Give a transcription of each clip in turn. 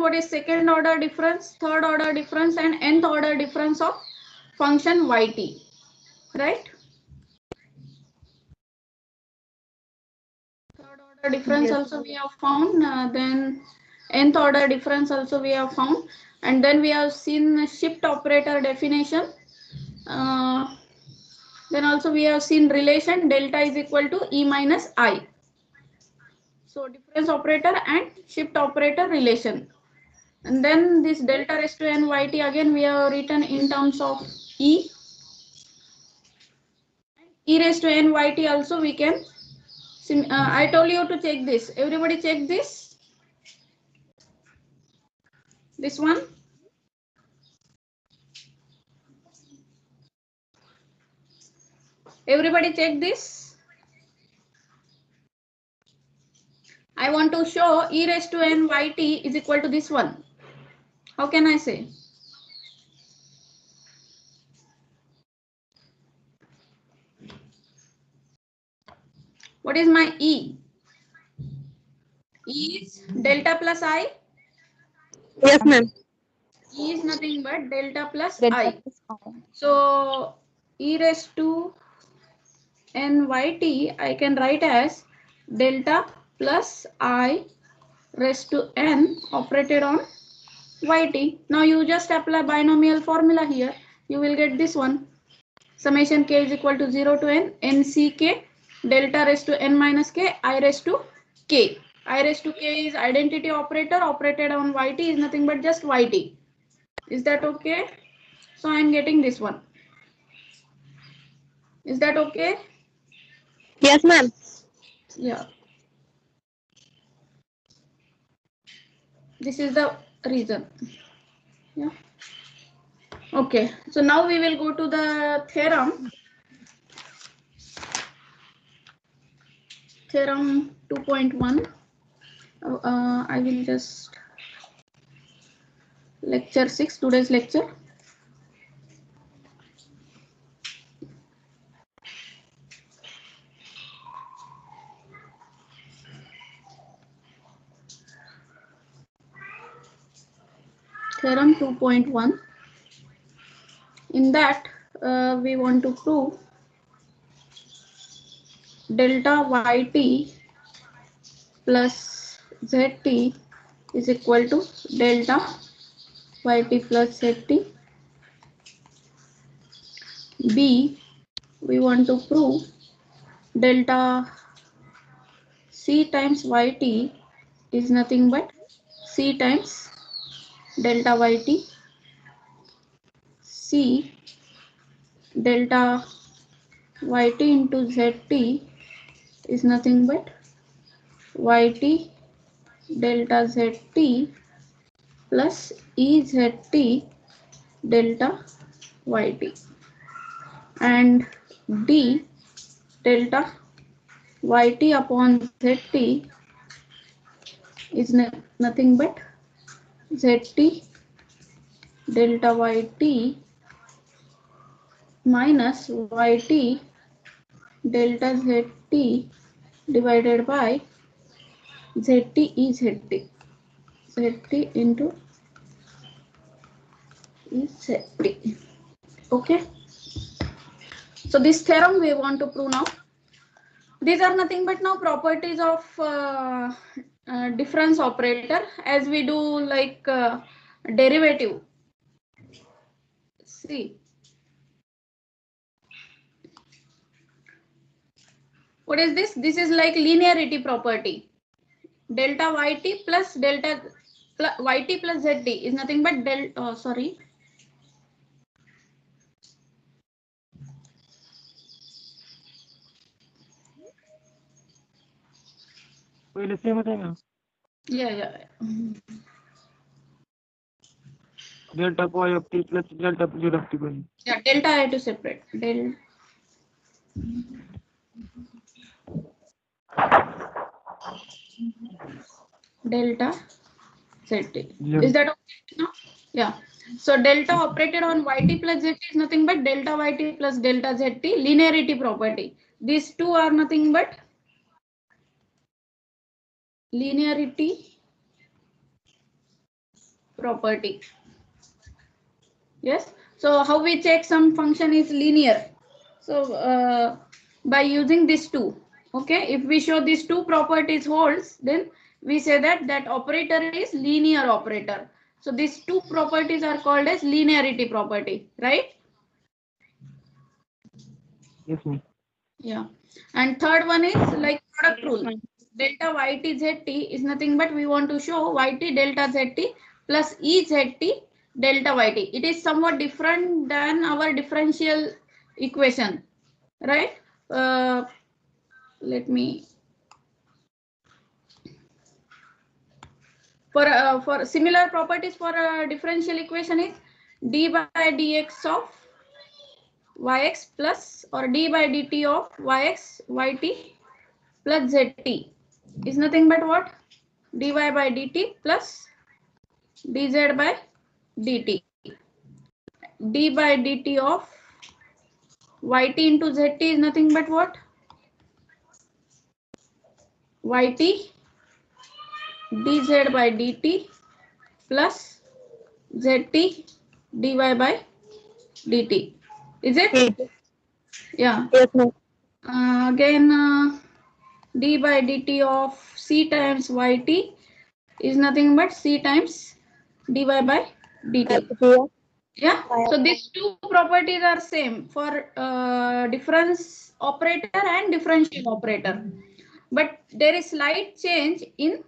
what is second order difference, third order difference, and nth order difference of function yt, right? Third order difference also we have found, then nth order difference also we have found, and then we have seen shift operator definition. Then also we have seen relation delta is equal to E minus I. So difference operator and shift operator relation. And then this delta raised to n yt again we have written in terms of E. E raised to n yt also we can. I told you to check this. Everybody check this. This one. Everybody check this. I want to show e raised to n yt is equal to this one. How can I say? What is my E? E is delta plus I. Yes, ma'am. E is nothing but delta plus I. So e raised to n yt I can write as delta plus I raised to n operated on yt. Now you just apply binomial formula here. You will get this one. Summation k is equal to 0 to n, nck delta raised to n minus k, I raised to k. I raised to k is identity operator operated on yt is nothing but just yt. Is that okay? So I am getting this one. Is that okay? Yes, ma'am. Yeah. This is the reason. Yeah. Okay. So now we will go to the theorem. Theorem 2.1. I will just lecture 6, today's lecture. Theorem 2.1. In that, we want to prove delta yt plus zt is equal to delta yt plus zt. B, we want to prove delta c times yt is nothing but c times delta yt. C, delta yt into zt is nothing but yt delta zt plus EZT delta YT, and D delta YT upon ZT is nothing but ZT delta YT minus YT delta ZT divided by ZT EZT. ZT into EZT. Okay. So this theorem we want to prove now. These are nothing but now properties of difference operator as we do like derivative. See, what is this? This is like linearity property. Delta yt plus delta yt plus zt is nothing but delta. Sorry. Yeah. Delta y of t plus delta z of t. Yeah, delta I have to separate. Delta zt. Yeah. Is that okay? No? Yeah. So delta operated on yt plus zt is nothing but delta yt plus delta zt linearity property. These two are nothing but linearity property. Yes. So how we check some function is linear? So by using these two. Okay. If we show these two properties holds, then we say that that operator is linear operator. So these two properties are called as linearity property, right? Yes, ma'am. Yeah. And third one is like product rule. Delta yt zt is nothing but we want to show yt delta zt plus e zt delta yt. It is somewhat different than our differential equation, right? Let me for similar properties for a differential equation is d by dx of yx plus or d by dt of yx yt plus zt is nothing but what? Dy by dt plus dz by dt. D by dt of yt into zt is nothing but what? Yt dz by dt plus zt dy by dt. Is it? Yeah. Yes, ma'am. Again, d by dt of c times yt is nothing but c times dy by dt. Yeah. So these two properties are same for difference operator and differential operator, but there is slight change in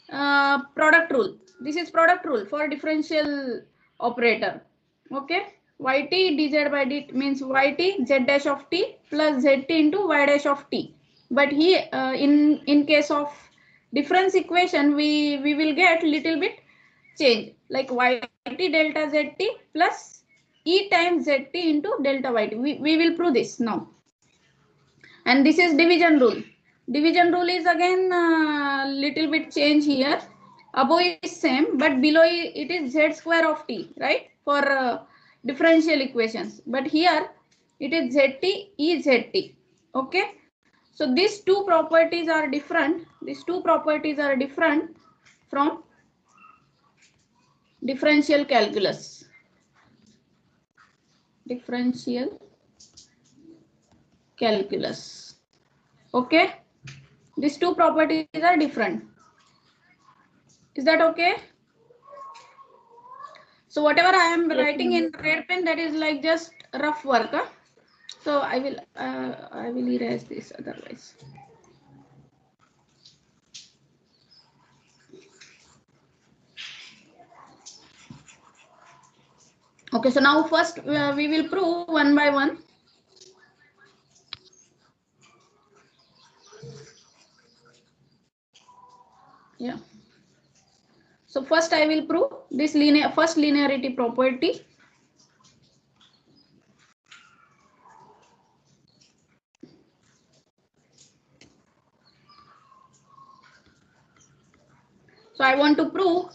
product rule. This is product rule for differential operator. Okay. Yt dz by dt means yt z dash of t plus zt into y dash of t. But here in case of difference equation we will get little bit change like yt delta zt plus e times zt into delta yt. We will prove this now. And this is division rule. Division rule is again little bit change here. Above is same, but below it is z square of t, right? For differential equations. But here it is zt e zt. Okay. So these two properties are different. These two properties are different from differential calculus. Differential calculus. Okay. These two properties are different. Is that okay? So whatever I am writing in red pen, that is like just rough work. Huh? So I will erase this otherwise. Okay, so now first we will prove one by one. Yeah. So first I will prove this first linearity property. So I want to prove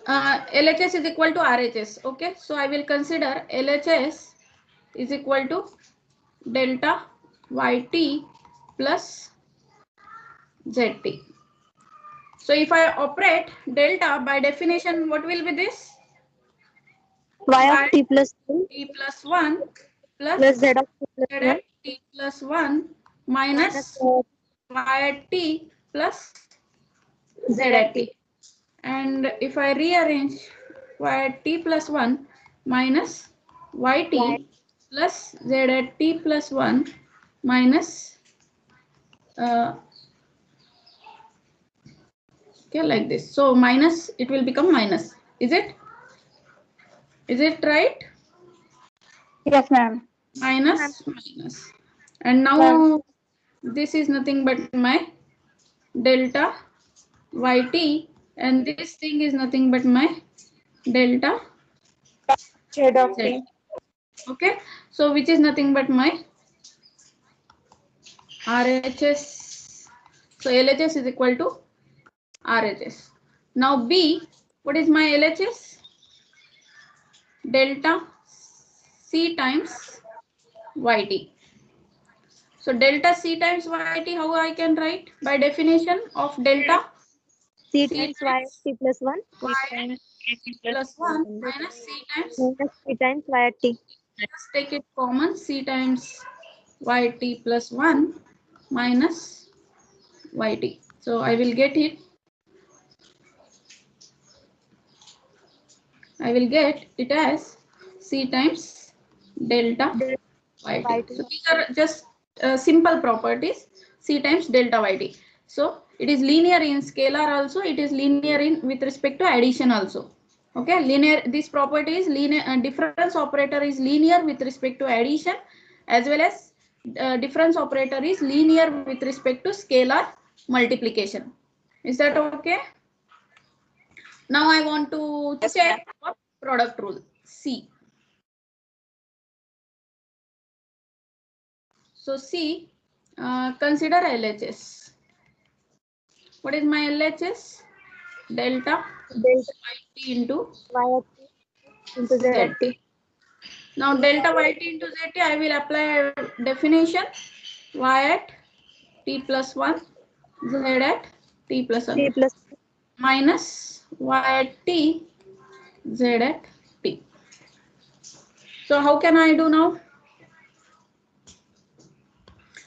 LHS is equal to RHS. Okay, so I will consider LHS is equal to delta YT plus ZT. So if I operate delta by definition, what will be this? Y of t plus 2 t plus 1 plus z of t plus z 1 at t plus 1 minus y at t plus z at t. And if I rearrange y at t plus 1 minus yt plus z at t plus 1 minus okay, like this. So minus, it will become minus. Is it? Is it right? Yes, ma'am. Minus, minus. And now this is nothing but my delta yt, and this thing is nothing but my delta z. Okay, so which is nothing but my RHS. So LHS is equal to RHS. Now B, what is my LHS? Delta C times YT. So delta C times YT, how I can write? By definition of delta C times y of t plus 1. plus 1 minus c times, minus c times y at t. let's take it common, c times yt plus 1 minus yt. So I will get it. I will get it as c times delta yt. So these are just simple properties, c times delta yt. So it is linear in scalar also, it is linear in with respect to addition also. Okay, linear, this property is linear, difference operator is linear with respect to addition, as well as difference operator is linear with respect to scalar multiplication. Is that okay? Now I want to check what product rule. C. So C, consider LHS. What is my LHS? Delta yt into y at t into z at t. Now delta yt into zt, I will apply a definition. Y at t plus 1, z at t plus 1 t plus minus y at t, z at t. So how can I do now?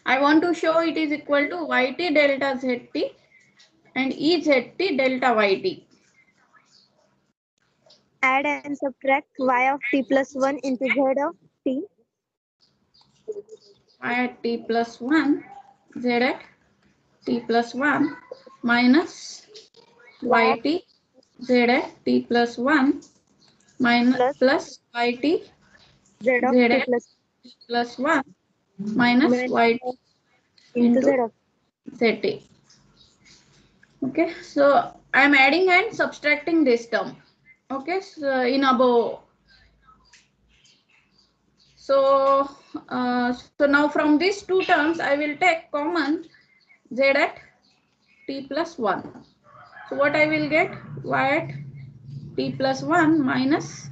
I want to show it is equal to yt delta zt and EZT delta YT. add and subtract y of t plus 1 into z of t. Y at t plus 1, z at t plus 1 minus YT, z at t plus 1 minus plus YT, z of z t at t plus 1 minus YT into z into of ZT. Okay, so I'm adding and subtracting this term. Okay, so in above. So, so now from these two terms, I will take common z at t plus 1. So what I will get? Y at t plus 1 minus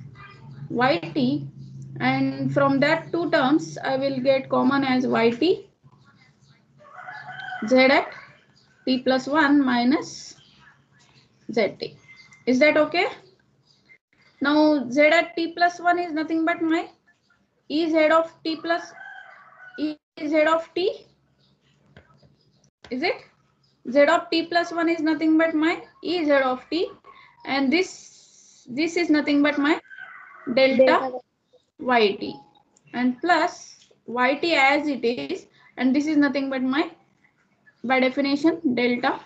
yt, and from that two terms, I will get common as yt, z at t plus 1 minus zt. Is that okay? Now z at t plus 1 is nothing but my Ez of t plus Ez of t. Is it? Z of t plus 1 is nothing but my Ez of t, and this is nothing but my delta yt, and plus yt as it is, and this is nothing but my, by definition, delta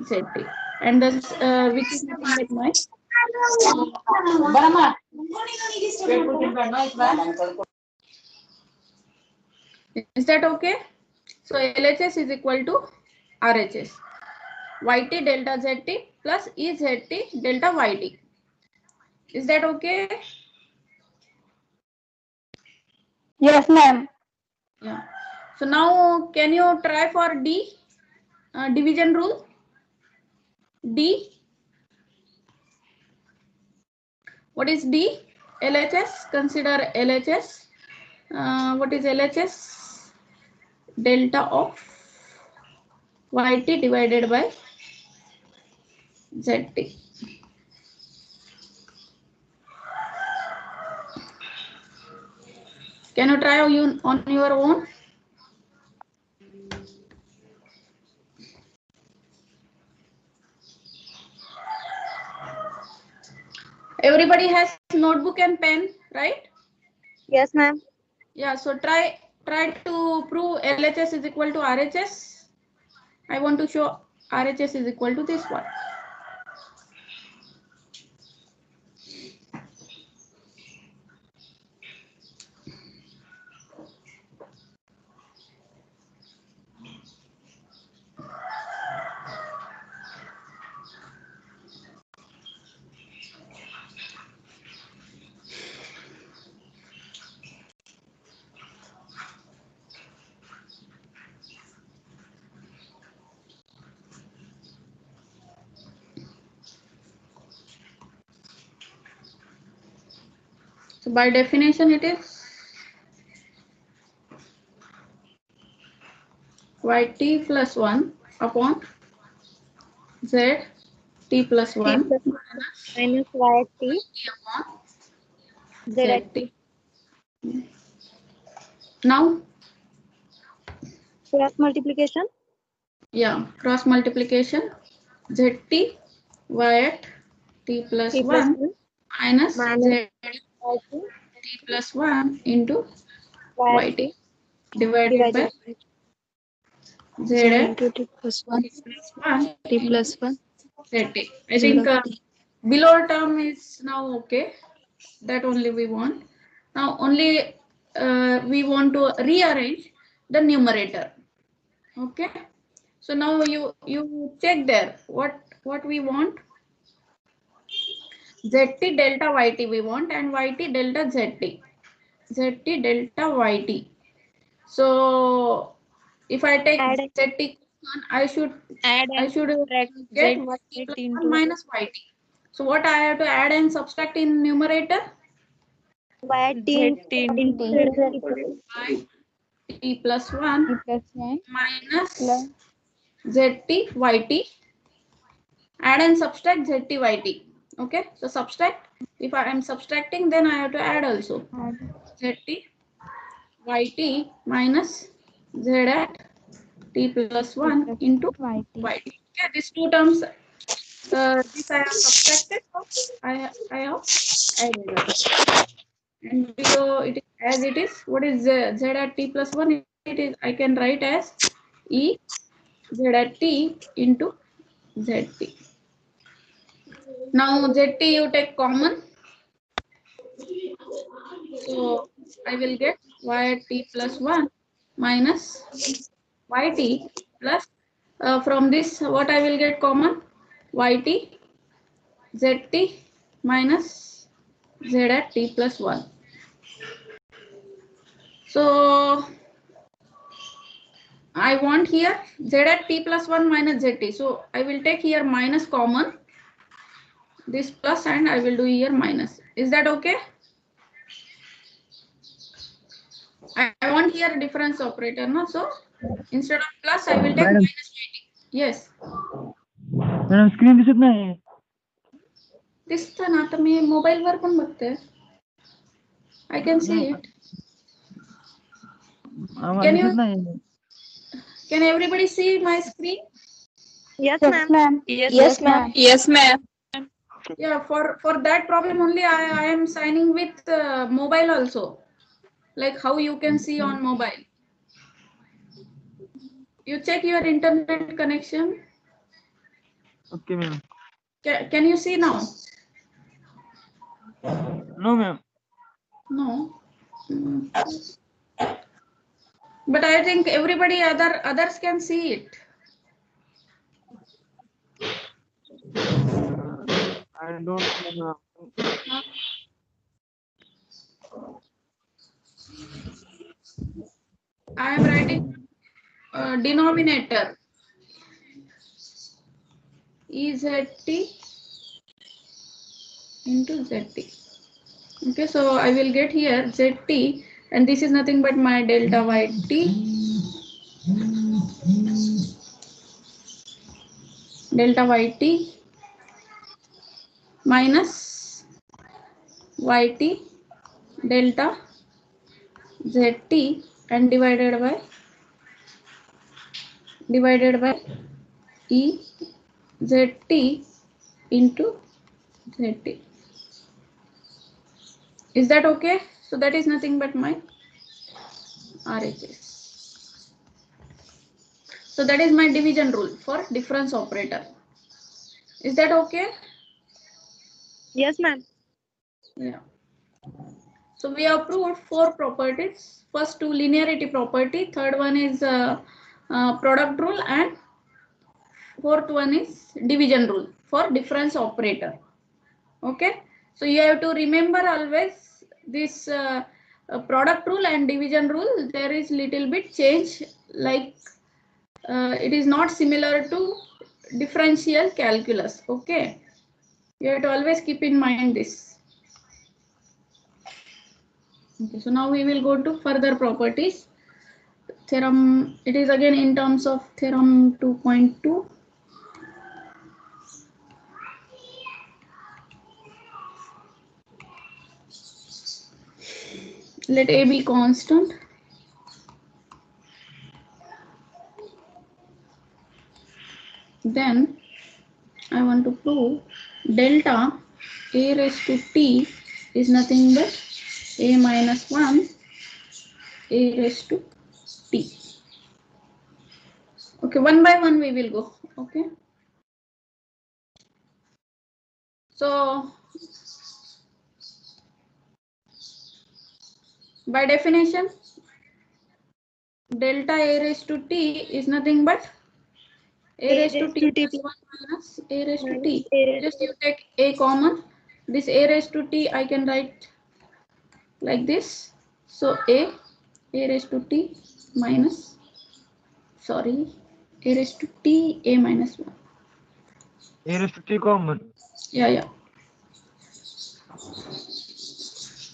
zt, and this which is nothing but my. Is that okay? So LHS is equal to RHS. YT delta ZT plus EZT delta YT. Is that okay? Yes, ma'am. Yeah. So now can you try for D, division rule? D. What is D? LHS. Consider LHS. What is LHS? Delta of YT divided by ZT. Can you try on your own? Everybody has notebook and pen, right? Yes, ma'am. Yeah, so try to prove LHS is equal to RHS. I want to show RHS is equal to this one. So by definition, it is YT plus 1 upon Z t plus 1 minus y at t upon z at t. zt. Now, Cross multiplication. yeah, cross multiplication zt y at t plus T plus 1 minus minus z y t t plus 1 into y at yt t divided by divided by z z at into t plus 1 t plus 1 t plus 1 zt. I z think of t. below term is now okay. That only we want. Now only we want to rearrange the numerator. Okay. So now you check there what we want. Zt delta yt we want and yt delta zt. Zt delta yt. So if I take Add zt, add I and should subtract get z yt plus 1 into minus yt. So what I have to add and subtract in numerator? y at t Z into into z at t. T plus 1 t plus 1 minus plus zt yt. Add and subtract zt yt. Okay, so subtract. If I am subtracting, then I have to add also. add Zt yt minus z at t plus t 1 plus into 1 yt. yt. Okay, these two terms, this I have subtracted. I have added. And below it is as it is. What is z at t plus 1? It is, I can write as e z at t into zt. Now zt you take common. So I will get y at t plus 1 minus yt plus, from this what I will get common? Yt zt minus z at t plus 1. So I want here z at t plus 1 minus zt. So I will take here minus common, this plus, and I will do here minus. Is that okay? I want here difference operator, no? So instead of plus, I will take Madam. minus yt. Yes. Madam screen दिसत नाही. दिसतं ना, आता मी mobile वर पण बघते. I can see it. आम्हाला दिसत नाही. Can everybody see my screen? Yes, Yes, ma'am. ma'am. Yes, ma'am. Yes, ma'am. Yeah, for that problem only I am signing with mobile also, like how you can see on mobile. You check your internet connection. Okay, ma'am. Can you see now? No, ma'am. No. But I think everybody others can see it. I don't know. I am writing denominator EZT into ZT. Okay, so I will get here ZT, and this is nothing but my delta YT. Delta YT minus YT delta ZT and divided by E ZT into ZT. Is that okay? So that is nothing but my RHS. So that is my division rule for difference operator. Is that okay? Yes, ma'am. Yeah. So we have proved 4 properties. First 2 linearity property, third one is product rule, and fourth one is division rule for difference operator. Okay. So you have to remember always this product rule and division rule. There is little bit change, like it is not similar to differential calculus. Okay. You have to always keep in mind this. Okay, so now we will go to further properties. Theorem, it is again in terms of theorem 2.2. Let a be constant. Then I want to prove delta a raised to t is nothing but a minus 1 a raised to t. Okay, one by one we will go. Okay. So by definition, delta a raised to t is nothing but a raised to t plus 1 minus a raised to t. Just you take a common. This a raised to t I can write like this. So a raised to t minus, sorry, a raised to t a minus 1. A raised to t common. Yeah.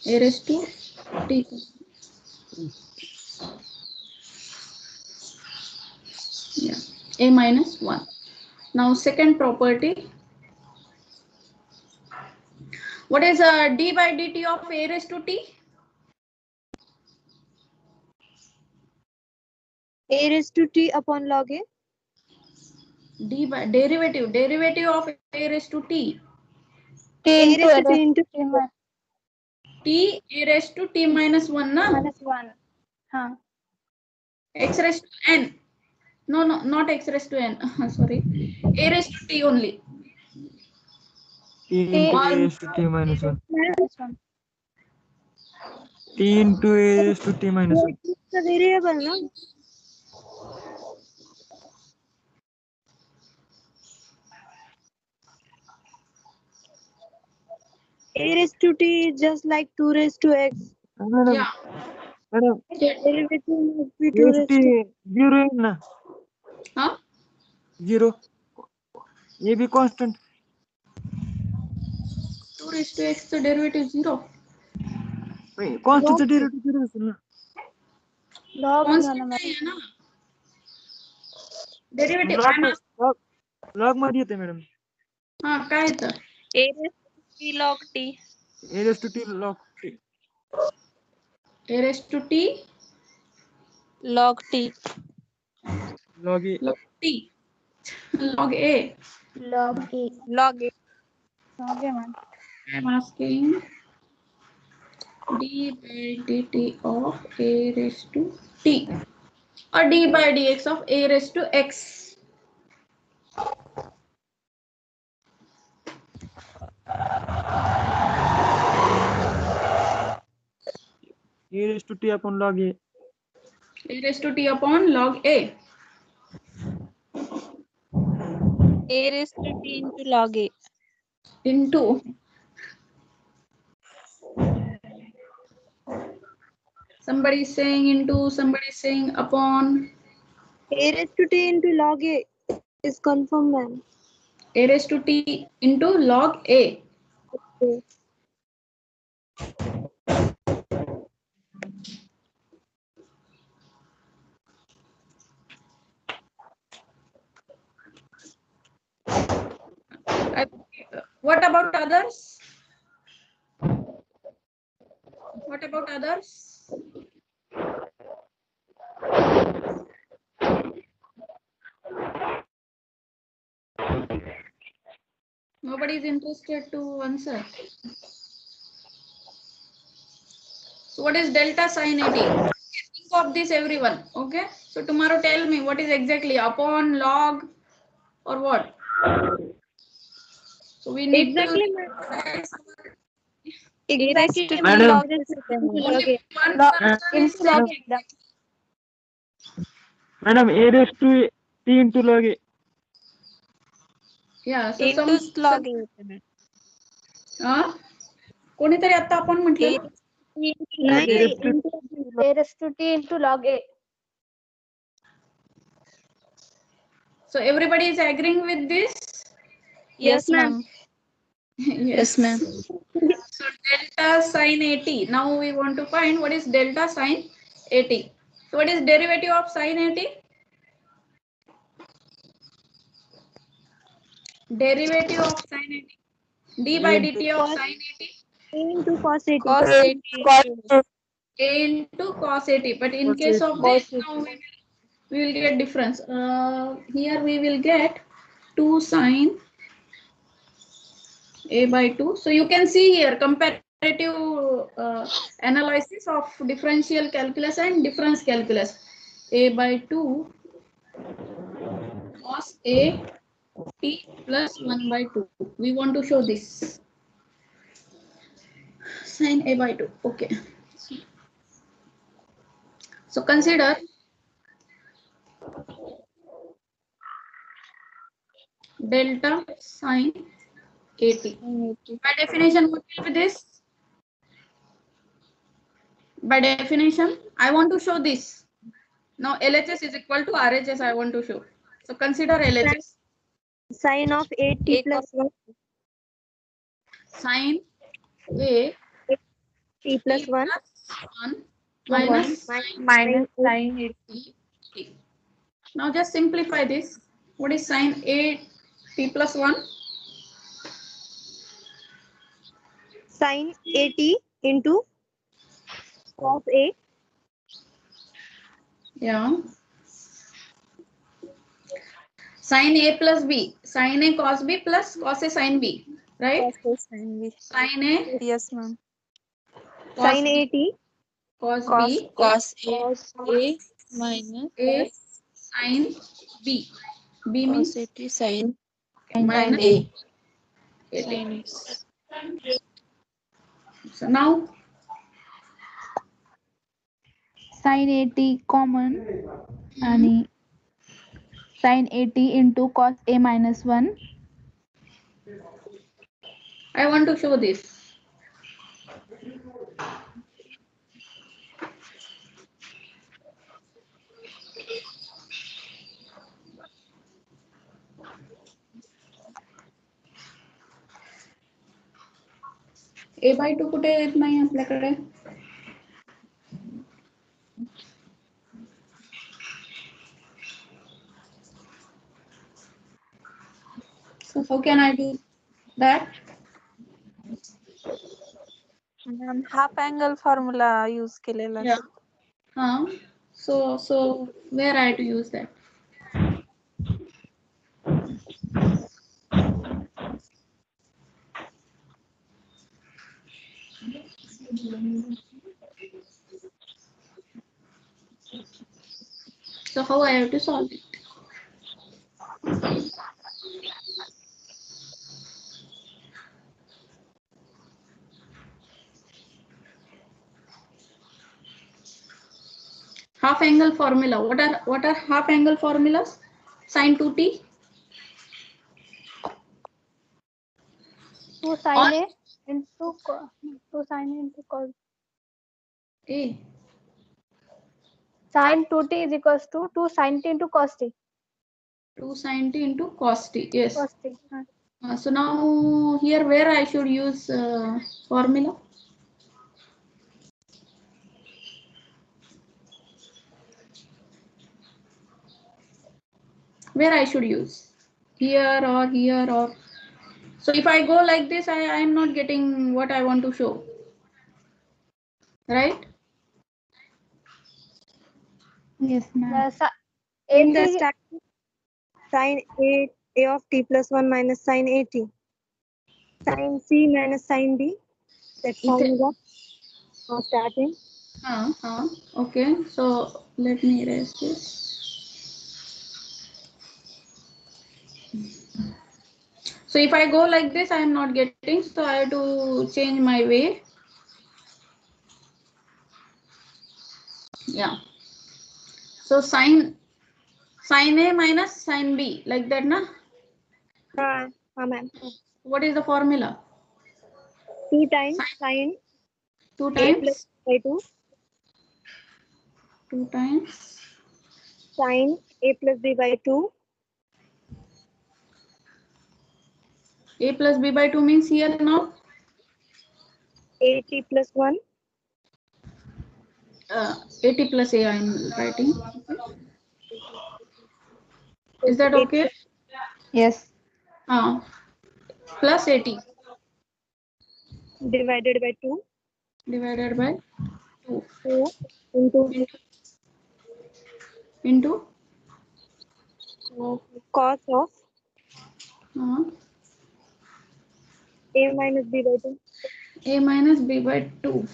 A raised to t. Yeah, a minus 1. Now second property. What is d by dt of a raised to t? A raised to t upon log a. D by derivative of a raised to t. A raised to t into T a raised to t minus 1 na? minus 1. Huh. X raised to n. No, not x raised to n. Sorry. A raised to t only. T into a raised to t minus 1. Minus 1. T into a raised to t minus 1. It's a variable, no? A raised to t is just like 2 raised to x. Madam, Yeah. madam, Derivative must be a 2 raised raised to to 0 na? Huh? 0. A be constant. 2 raised to x, the derivative 0. Wait, constant से derivative 0 असेल ना? Log Constant नाही आहे ना. Derivative log मध्ये येते madam. हा काय येतं? A raised to t log t. A raised to t log t. A raised to t Log t. Log a. log t log a. Log a. Log a. Log a, man. I'm asking d by dt of a raised to t or d by dx of a raised to x. A raised to t upon log a. A raised to t upon log a. A raised to t into log a. Into somebody is saying into, somebody is saying upon. A raised to t into log a is confirmed, ma'am. A raised to t into log a. Okay. What about others? What about others? Nobody is interested to answer. So what is delta sin 80? Think of this, everyone. Okay. So tomorrow tell me what is exactly upon, log, or what? So we need Exactly, to. Exactly, Madam. log a into log a. One Log person is into log saying a. Madam, A raised to t into log a. Yeah. So Into some log a. कोणीतरी आता आपण म्हटलं ना? नाही A raised to A raised to t into log a. So everybody is agreeing with this? Yes, ma'am. Yes, ma'am. So delta sin 80. Now we want to find what is delta sin 80. So what is derivative of sin 80? Derivative of sin 80. D by dt of sin 80. A into cos 80. Cos 80. A into cos 80. But in Cos case of 80. this, now we will get difference. Here we will get 2 sine A by 2. So you can see here comparative analysis of differential calculus and difference calculus. A by 2 cos A t plus 1 by 2. We want to show this. Sine A by 2. Okay. So consider delta sine 80. By definition, what will be this? By definition, I want to show this. Now LHS is equal to RHS I want to show. So consider LHS. Sine of 80 plus 1 Sine A t plus 1 1 minus minus sine 80. t. Now just simplify this. What is sine A t plus 1? sine 80 into cos A Yeah. Sine A plus B. Sine A cos B plus cos A sine B. Right? Cos A sine B. Sine A Yes, ma'am. cos sine B 80 cos Cos B cos A minus A sine B. B cos means 80 sine minus A. 80. Sine So now sin 80 common आणि sin 80 into cos A minus 1. I want to show this. A by 2 कुठे येत नाही आपल्याकडे. So how can I do that? Ma'am, half angle formula use केलेला. Yeah. So where I to use that? So how I have to solve it? Half angle formula. What are half angle formulas? Sin 2t. 2 sin A into 2 sin A into cos A. sin 2t is equals to 2 sin t into cos t. 2 sin t into cos t. Yes. Cos t. So now here where I should use formula? Where I should use? Here or here or. So if I go like this, I am not getting what I want to show. Right? Yes, ma'am. in the starting sine A of t plus 1 minus sine 80 sine C minus sine B that formula for starting. Okay. So let me erase this. So if I go like this, I am not getting. So I have to change my way. Yeah. So sine A minus sine B, like that, na? Ma'am. What is the formula? 2 times sine 2 A plus times by 2 2 times sine A plus B by 2 A plus B by 2 means here now 80 plus 1 80 plus A I am writing. Is that okay? Yes. Plus 80 divided by 2 divided by 2 2 into into cos of uh, a minus b by 2. a minus b by 2.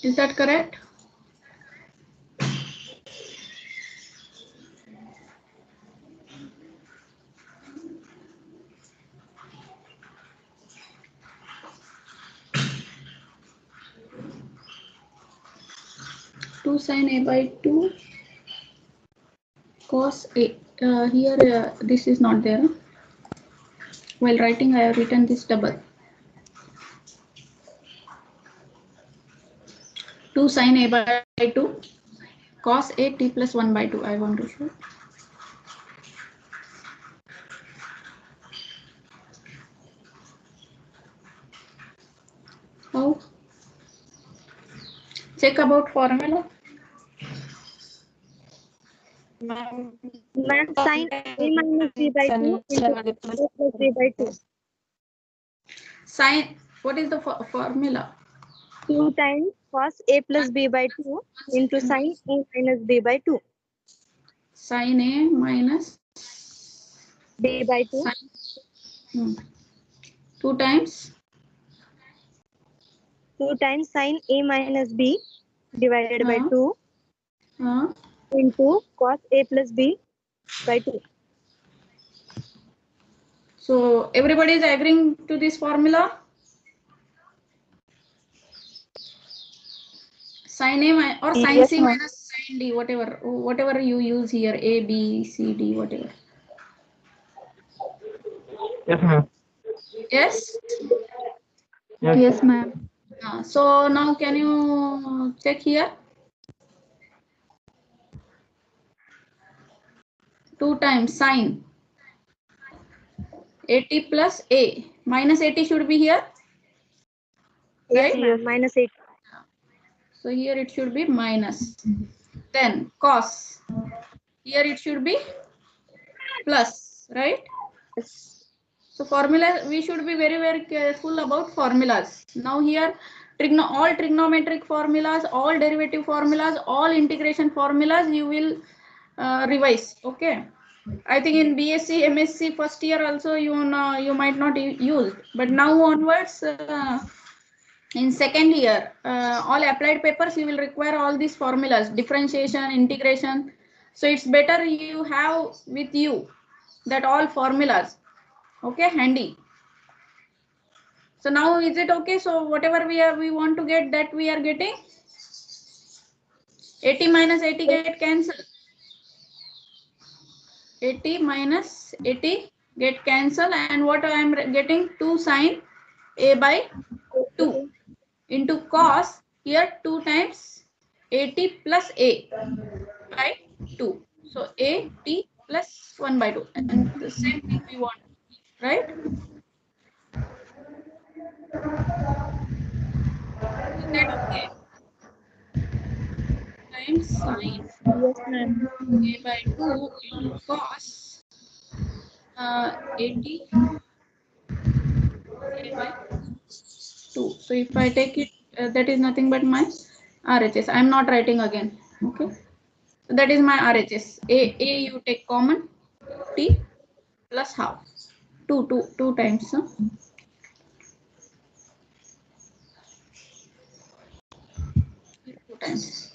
Is that correct? Two sine a by 2 cos a. Here this is not there. While writing, I have written this double. 2 sine a by 2 cos a t plus 1 by 2. I want to show. How? Check about formula. Ma'am, Sin a minus b by 2 into a plus b by 2. Sine. What is the formula? 2 times cos a plus b by 2 into sin a minus b by 2. Sine a minus b by 2 sine, 2 times 2 times sin a minus b divided by 2 into cos a plus b by 2. So everybody is agreeing to this formula. Sin a or sin Yes, c ma'am. minus sin d, whatever you use here, a b c d, whatever. Yes, ma'am. Yes. Yes. Yes, ma'am. So now can you check here? 2 times sin 80 plus a minus 80 should be here, Yes, right? ma'am. Minus 8. So here it should be minus. Then cos. Here it should be plus, right? So formula, we should be very careful about formulas. Now here all trigonometric formulas, all derivative formulas, all integration formulas you will revise. Okay. I think in BSc, MSc first year also you might not use, but now onwards in second year all applied papers you will require all these formulas, differentiation, integration. So it's better you have with you that all formulas. Okay, handy. So now is it okay? So whatever we want to get, that we are getting. 80 minus 80 get cancelled. 80 minus 80 get cancelled, and what I am getting 2 sine a by 2 into cos, here 2 times 80 plus a by 2. So a t plus 1 by 2, and the same thing we want, right? Is that okay? Times sine Yes, ma'am. a by 2 into cos 80 a by 2. So if I take it, that is nothing but my RHS. I am not writing again. Okay. So that is my RHS. A you take common, t plus half. 2 times. 2 times.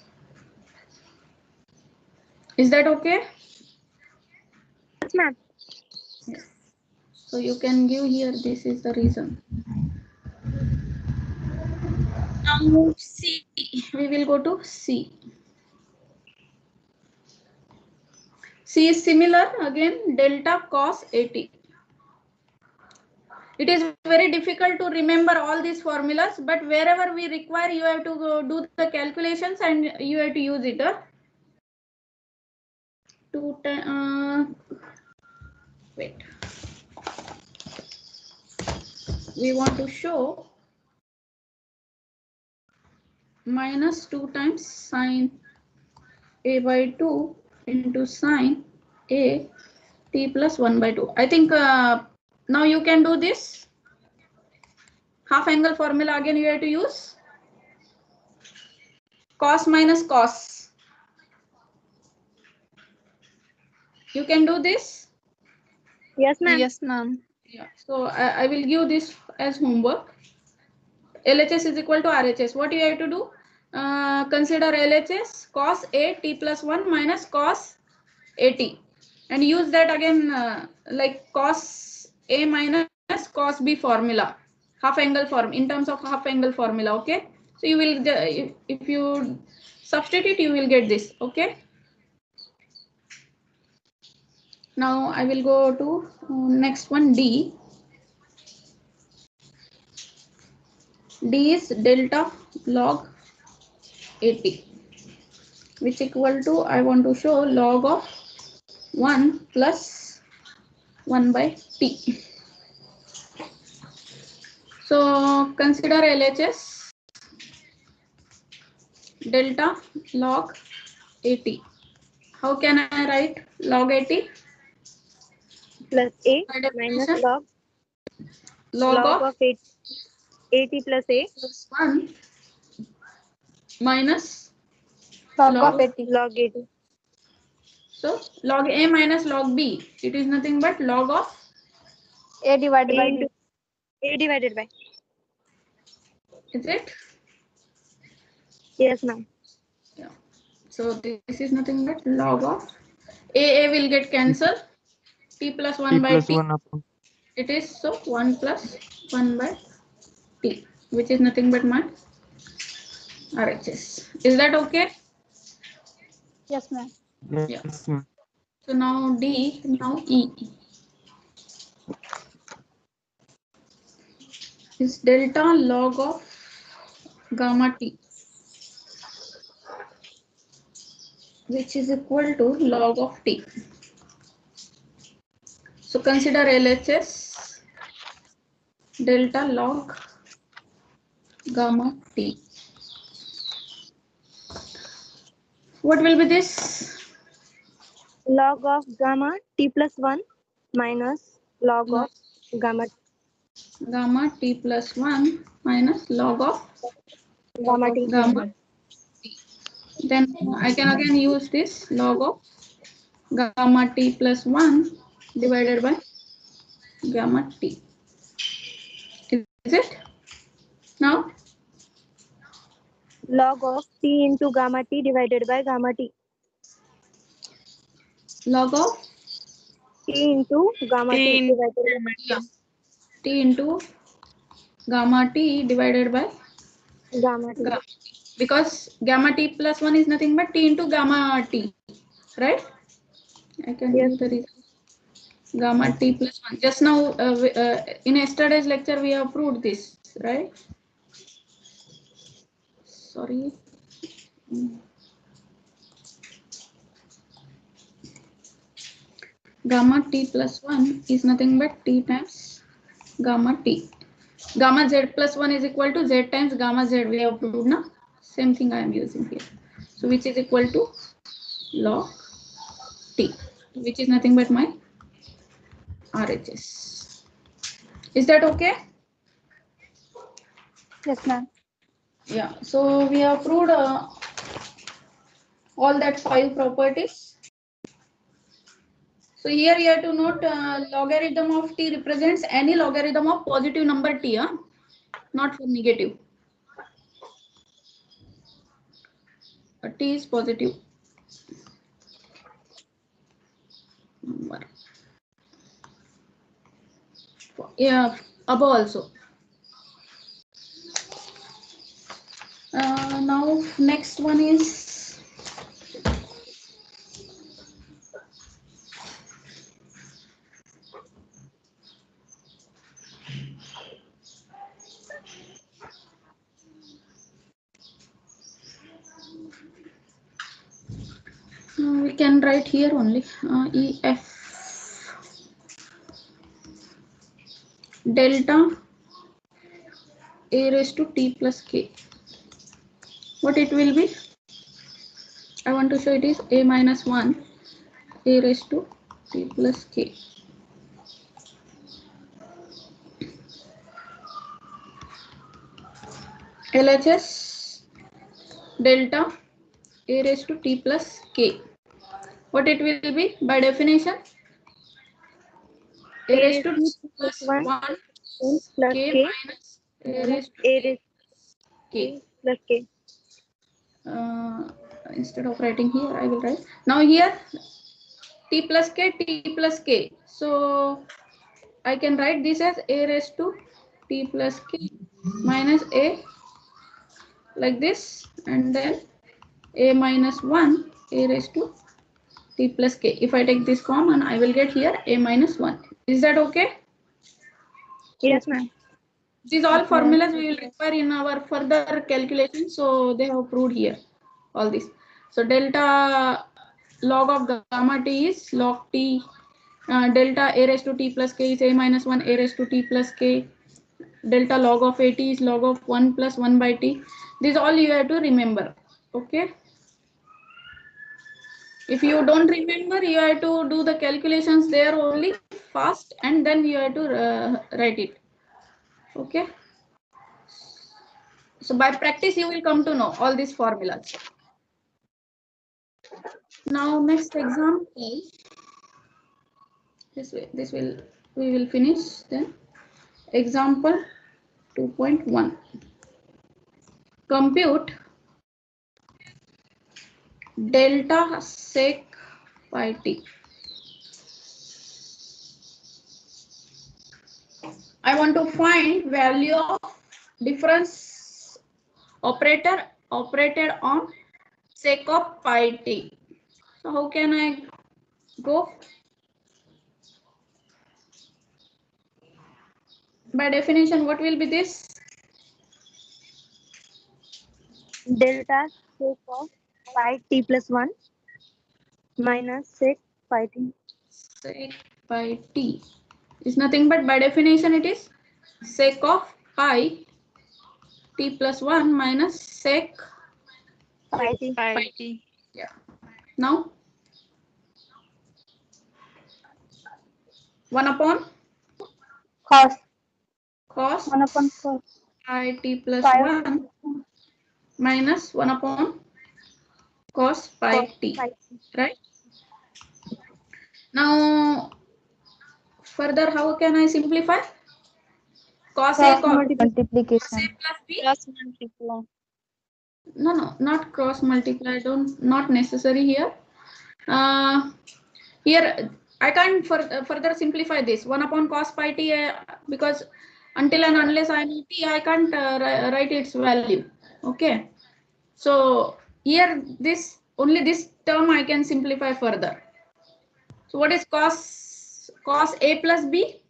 Is that okay? Yes, ma'am. Yes. So you can give here, this is the reason. Now C, we will go to C. C is similar, again delta cos 80. It is very difficult to remember all these formulas, but wherever we require, you have to go do the calculations and you have to use it. Wait. We want to show minus 2 times sine a by 2 into sine a t plus 1 by 2. I think now you can do this. Half angle formula again you have to use. Cos minus cos. You can do this. Yes, ma'am. Yes, ma'am. Yeah. So I will give this as homework. LHS is equal to RHS. What you have to do? Consider LHS cos A t plus 1 minus cos AT. And use that again like cos A minus cos B formula. Half angle form in terms of half angle formula. Okay. So you will, if you substitute, you will get this. Okay. Now I will go to next one, D. D is delta log AT, which equal to, I want to show log of 1 plus 1 by t. So consider LHS delta log AT. How can I write log AT? Plus A By minus definition, log log of 80 plus A plus 1 minus Log log. of 80. log 80. So log A minus log B. It is nothing but log of A divided A by into B. A divided by. is it? Yes, ma'am. Yeah. So this is nothing but log of A will get cancelled. T plus 1 T by plus t. 1 upon. It is so 1 plus 1 by t, which is nothing but my RHS. Is that okay? Yes, ma'am. Yes, ma'am. So now D, now E is delta log of gamma t, which is equal to log of t. So consider LHS delta log gamma t. What will be this? Log of gamma t plus 1 minus log of gamma Gamma t plus 1 minus log of gamma t. gamma. Then I can again use this log of gamma t plus 1 divided by gamma t. Is it? Now Log of t into gamma t divided by gamma t. log of T into gamma t T into divided by yeah, t into gamma t divided by gamma t. gamma t. Because gamma t plus 1 is nothing but t into gamma t, right? I can Yes. give the reason. Gamma t plus 1. Just now in yesterday's lecture we have proved this, right? Sorry. Gamma t plus 1 is nothing but t times gamma t. Gamma z plus 1 is equal to z times gamma z. We have proved now. Same thing I am using here. So which is equal to log t, which is nothing but my RHS. Is that okay? Yes, ma'am. Yeah. So we have proved all that 5 properties. So here you have to note logarithm of t represents any logarithm of positive number t, not for negative. T is positive number. Yeah, above also. Now next one is we can write here only EF delta a raised to t plus k. What it will be? I want to show it is a minus 1 a raised to t plus k. LHS delta a raised to t plus k. What it will be by definition? A raised to t plus 1 plus k k minus a raised to a t raised k. plus k. Instead of writing here, I will write. Now here t plus k. So I can write this as a raised to t plus k minus a like this, and then a minus 1 a raised to t plus k. If I take this common, I will get here a minus 1. Is that okay? Yes, ma'am. These all formulas we will require in our further calculation. So they have proved here all this. So delta log of gamma t is log t. Delta a raised to t plus k is a minus 1 a raised to t plus k. Delta log of at is log of 1 plus 1 by t. This all you have to remember. Okay. If you don't remember, you have to do the calculations there only fast, and then you have to write it. Okay. So by practice, you will come to know all these formulas. Now next example. We will finish then. Example 2.1. Compute delta sec pi t. I want to find value of difference operator operated on sec of pi t. So how can I go? By definition, what will be this? Delta sec of pi t plus 1 minus sec pi t. Sec pi t is nothing but by definition it is sec of pi t plus 1 minus sec Pi t. pi t. Yeah. Now 1 upon Cos. cos 1 upon cos. pi t plus Pi 1 minus 1 upon cos pi t. Pi. Right? Now further, how can I simplify? Cos a cos Multiplication. a plus b. Cross multiply. No, not cross multiply. Not necessary here. Here I can't further simplify this 1 upon cos pi t because until and unless I know t, I can't write its value. Okay. So here only this term I can simplify further. So what is cos a plus b?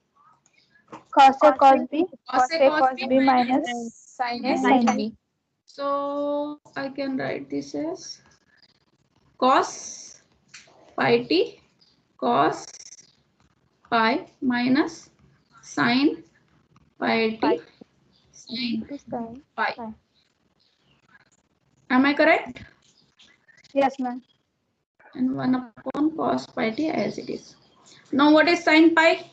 Cos A cos B. Cos a cos b minus Sin A A sin sin B. So I can write this as cos pi t cos pi minus sin pi t sin pi. Am I correct? Yes, ma'am. And 1 upon cos pi t as it is. Now what is sin pi?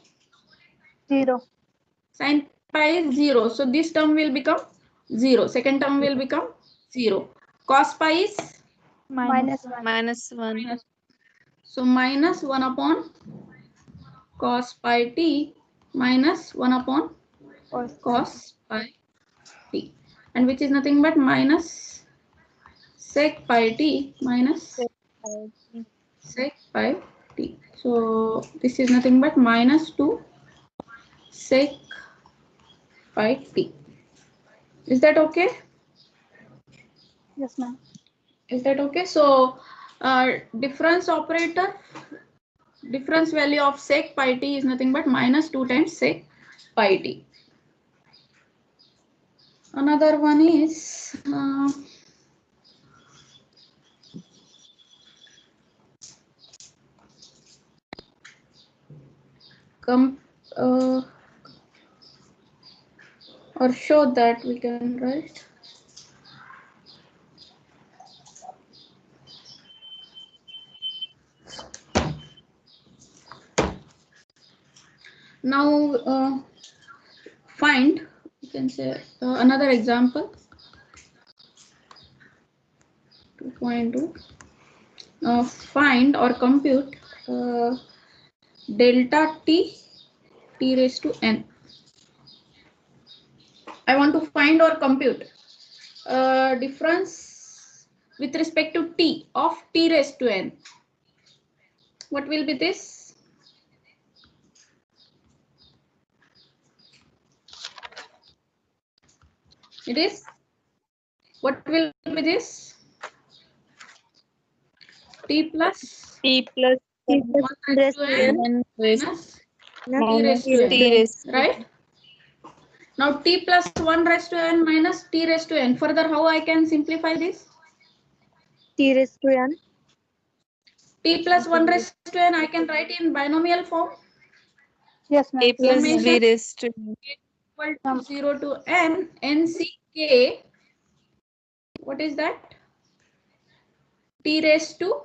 0. Sin pi is 0. So this term will become 0. Second term will become 0. Cos pi is Minus 1. Minus 1. minus. So minus 1 upon cos pi t minus 1 upon cos pi t, and which is nothing but minus sec pi t minus sec pi t. So this is nothing but minus 2 sec pi t. Is that okay? Yes, ma'am. Is that okay? So difference operator, difference value of sec pi t is nothing but minus 2 times sec pi t. Another one is or show that we can write. now find, you can say another example, 2.2. Find or compute delta t raised to n. I want to find or compute difference with respect to t of t raised to n. What will be this? It is, what will be this? T plus T plus T plus 1 raised to n n raised minus t raised to T n, raised to right? Now t plus 1 raised to n minus t raised to n. Further, how I can simplify this? T raised to n. T plus 1 raised to n I can write in binomial form. Yes, ma'am. A plus b Summation raised to equal to 0 to n nck. What is that? T raised to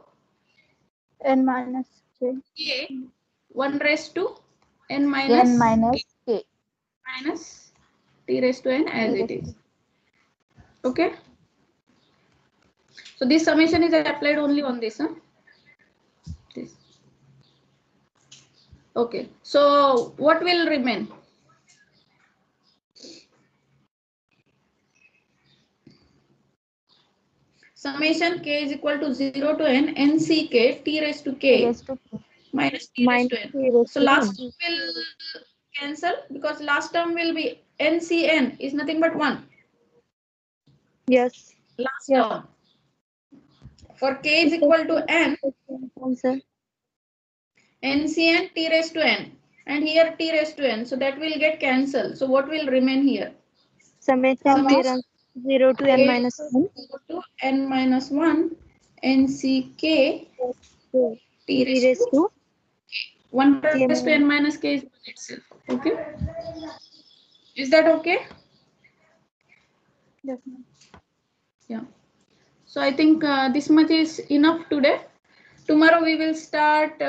N minus K. k 1 raised to n minus N minus K. minus t raised to n as it is. Okay. So this summation is applied only on this, huh? This. Okay. So what will remain? Summation k is equal to 0 to n nck t raised to k minus t raised to n. So last term will cancel because last term will be ncn is nothing but 1. Yes. Last term. For k is equal to n, Answer. ncn t raised to n, and here t raised to n. So that will get cancelled. So what will remain here? Summation Summation 0 to n minus 1. 0 to n minus 1 nck t T raised raised to to 1 k raised to n minus k is 1 itself. Okay. Is that okay? Yes, ma'am. Yeah. So I think this much is enough today. Tomorrow we will start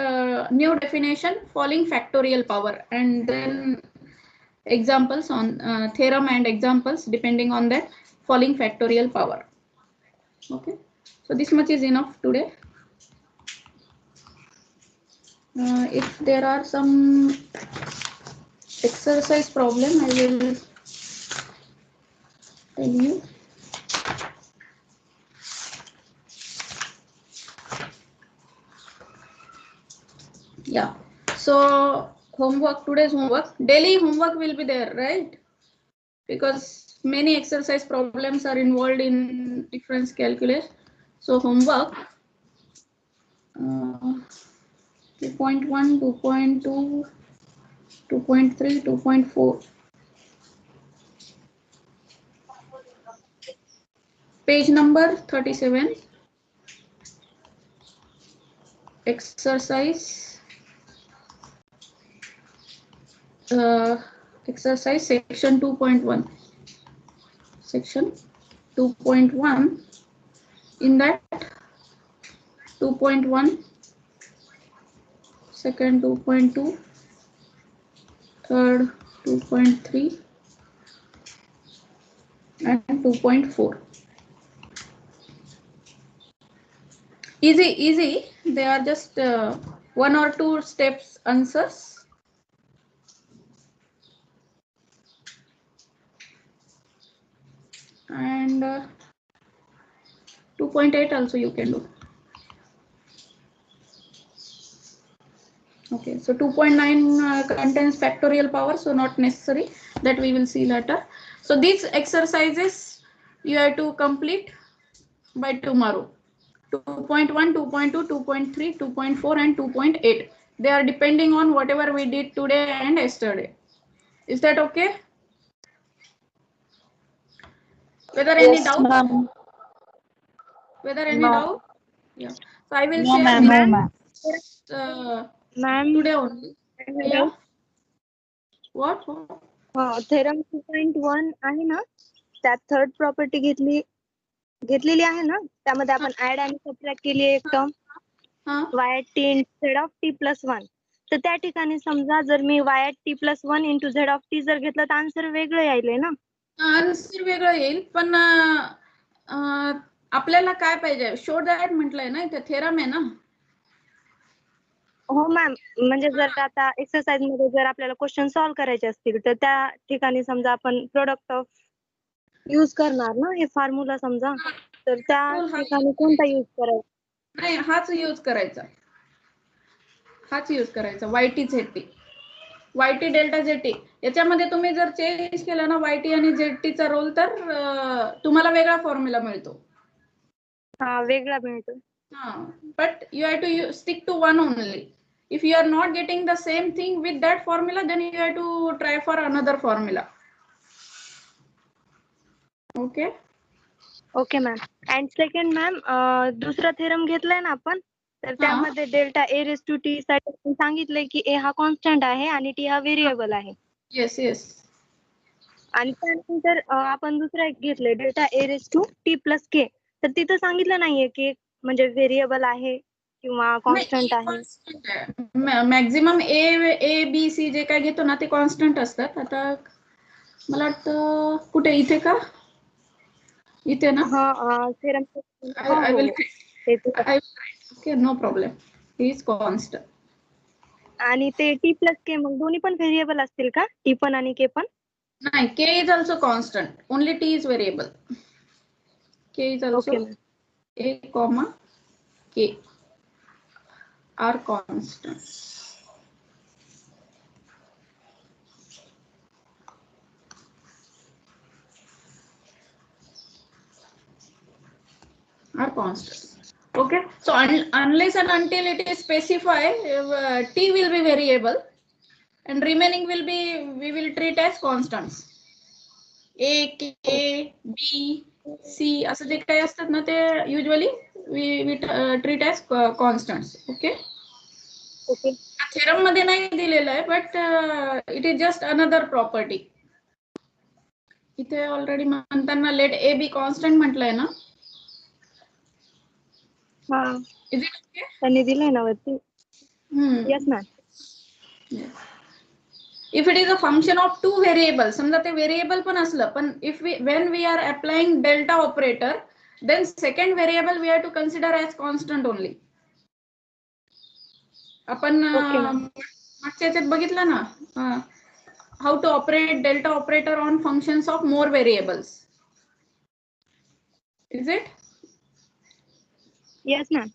new definition, falling factorial power, and then examples on theorem and examples depending on that falling factorial power. Okay. So this much is enough today. If there are some exercise problem, I will tell you. Yeah. So homework, today's homework, daily homework will be there, right? Because many exercise problems are involved in difference calculus. So homework 2.1, 2.2, 2.3, 2.4. Page number 37. Exercise. Exercise section 2.1. Section 2.1. In that 2.1, second 2.2, third 2.3, and 2.4. Easy. They are just 1 or 2 steps answers. And 2.8 also you can do. Okay, so 2.9 contains factorial power, so not necessary. That we will see later. So these exercises you have to complete by tomorrow. 2.1, 2.2, 2.3, 2.4 and 2.8. They are depending on whatever we did today and yesterday. Is that okay? Whether any doubt? ma'am. Whether any No. doubt? Yeah. So I will No, share ma'am. No, ma'am. Ma'am, today only. Yeah. What? theorem 2.1 आहे ना, त्यात third property घेतलेली आहे ना, त्यामध्ये आपण add आणि subtract केली एक टर्म हाँ. yt instead of t plus 1. तर त्या ठिकाणी समजा जर मी y at t plus 1 into z of t जर घेतलं तर आन्सर वेगळं यायलंय ना. आन्सर वेगळं येईल, पण आपल्याला काय पाहिजे, शो दॅट म्हटलंय ना, इथे थेरम आहे ना. हो मॅम, म्हणजे जर आता एक्सरसाइज मध्ये जर आपल्याला क्वेश्चन सॉल्व्ह करायचे असतील तर त्या ठिकाणी समजा आपण प्रोडक्ट ऑफ यूज करणार ना, हे फॉर्म्युला समजा, तर त्या ठिकाणी कोणता यूज करायचा? नाही, हाच यूज करायचा, YT ZT, YT delta ZT. याच्यामध्ये तुम्ही जर चेंज केला ना YT आणि ZT चा रोल, तर तुम्हाला वेगळा फॉर्म्युला मिळतो. हा, वेगळा मिळतो. But you have to stick to one only. If you are not getting the same thing with that formula, then you have to try for another formula. Okay. Okay ma'am. And second ma'am, दुसरा theorem घेतलाय ना आपण, तर त्यामध्ये delta a raised to t साठी सांगितलंय की a हा कॉन्स्टंट आहे आणि t हा व्हेरिएबल आहे. Yes, yes. आणि त्यानंतर आपण दुसरा एक घेतलंय delta a raised to t plus k, तर तिथं सांगितलं नाहीये की म्हणजे व्हेरिएबल आहे किंवा कॉन्स्टंट आहे. मॅक्झिमम ए बी सी जे काय घेतो ना ते कॉन्स्टंट असतात. आता मला वाटतं कुठे, इथे का, इथे ना. हा, theorem. I will okay, no problem. He is constant. आणि ते t plus k मग दोन्ही पण व्हेरिएबल असतील का, t पण आणि k पण? नाही, k is also constant. Only t is variable. K is also a comma k are constants. Are constants. Okay. So unless and until it is specified, t will be variable, and remaining will be, we will treat as constants. A, K, B, C असं जे काही असतात ना ते usually we treat as constants. Okay. Okay. Theorem मध्ये नाही दिलेलं आहे, but it is just another property. इथे ऑलरेडी म्हणताना let A be constant म्हटलंय ना. हा, Is it okay? त्यांनी दिलंय ना वरती. Yes ma'am. If it is a function of two variables, समजा ते variable पण असलं, पण when we are applying delta operator, then second variable we have to consider as constant only. आपण मागच्या याच्यात बघितलं ना, how to operate delta operator on functions of more variables. Is it? Yes ma'am.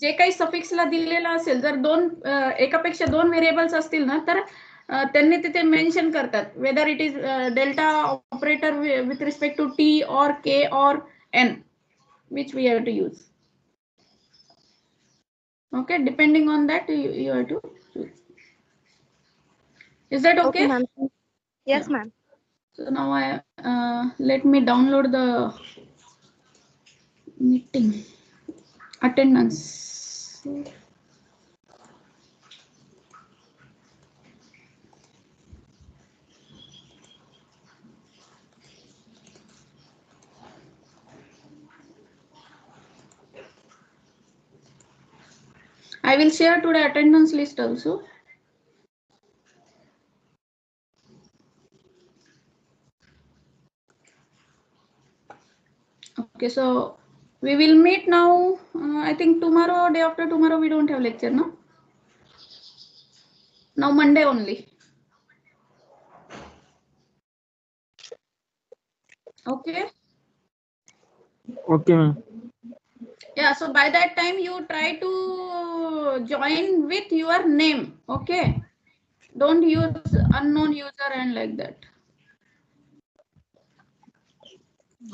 जे काही सफिक्सला दिलेलं असेल, जर एकापेक्षा दोन व्हेरिएबल्स असतील ना, तर त्यांनी तिथे मेन्शन करतात whether it is delta operator with respect to T or K or N, which we have to use. Okay, depending on that you have to choose. Is that okay? ma'am. Yes ma'am. So now let me download the meeting attendance. I will share today attendance list also. Okay, so we will meet now. I think tomorrow, day after tomorrow, we don't have lecture, no? Now Monday only. Okay. Okay, ma'am. Yeah, so by that time you try to join with your name. Okay. Don't use unknown user and like that.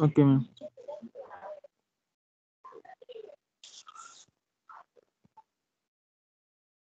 Okay, ma'am.